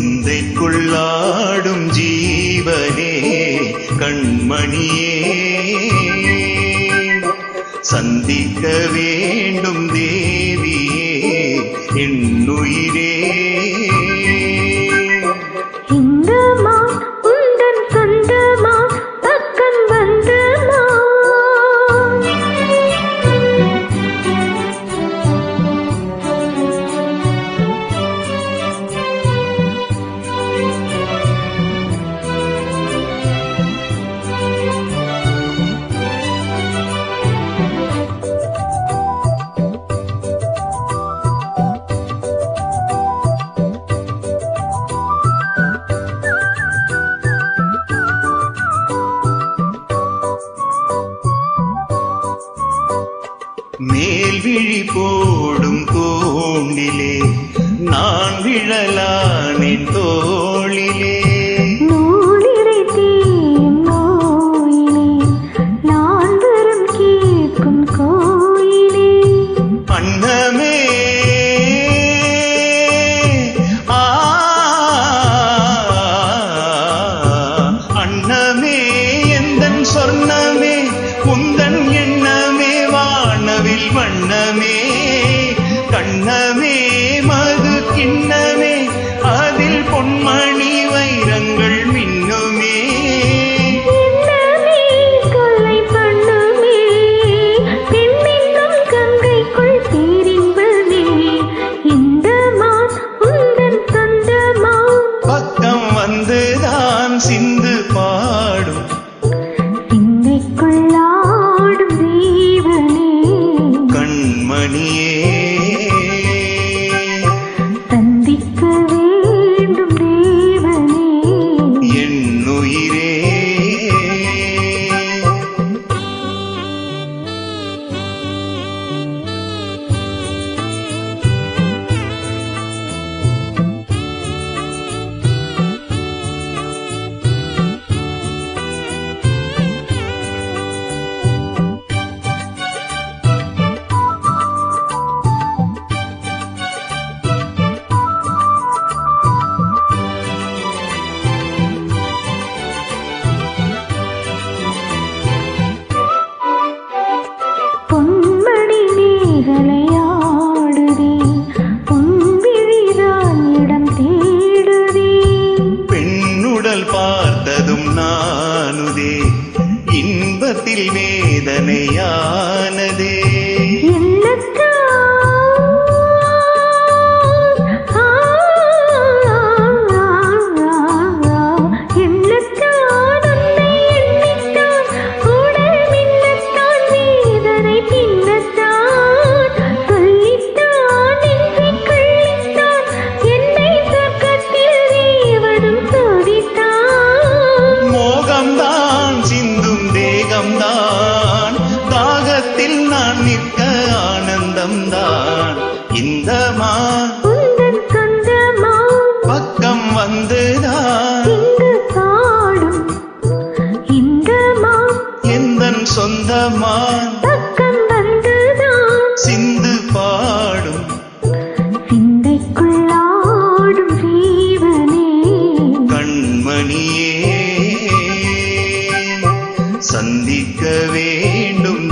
சிந்தைக்குள்ளாடும் ஜீவனே கண்மணியே சந்திக்க வேண்டும் தேவியே என்னுயிரே மேல்விழி போடும் தூண்டிலே நான் விழலானேன் தோளிலே நூலிரை தீயும் நோயிலே நான் வரும் கேட்கும் கோயிலே அன்னமே அன்னமே எந்தன் சொர்ணமே உந்தன் எண்ணமே வானவில் வண்ணமே கண்ணமே மது கிண்ணமே அதில் பொன்மணி வைரங்கள் மின்னுமே கொள்ளை பண்ணுமே பெண்ணின்னும் கங்கைக்குள் பேரின்பமே இந்த மான் உந்தன் சொந்தமா பக்கம் வந்துதான் சிந்து பாடும் சிந்தைக்குள்ளாடும் ஜீவனே கண்மணியே சந்திக்க வேண்டும் தேவனே என்னுயிரே பொன்மணி மேகலையாடுதே பொன்விழிதான் இடம் தேடுதே பெண்ணுடல் பார்த்ததும் நானுதே இன்பத்தில் வேதனையானதே மோகம்தான் சிந்தும் தேகம்தான் தாகத்தில் நான் நிற்க ஆனந்தம்தான் இந்த மான் பக்கம் வந்துதான் எந்தன் சொந்தமான் சிந்து பாடும் சிந்தைக்குள்ளாடும் ஜீவனே கண்மணியே சந்திக்க வேண்டும்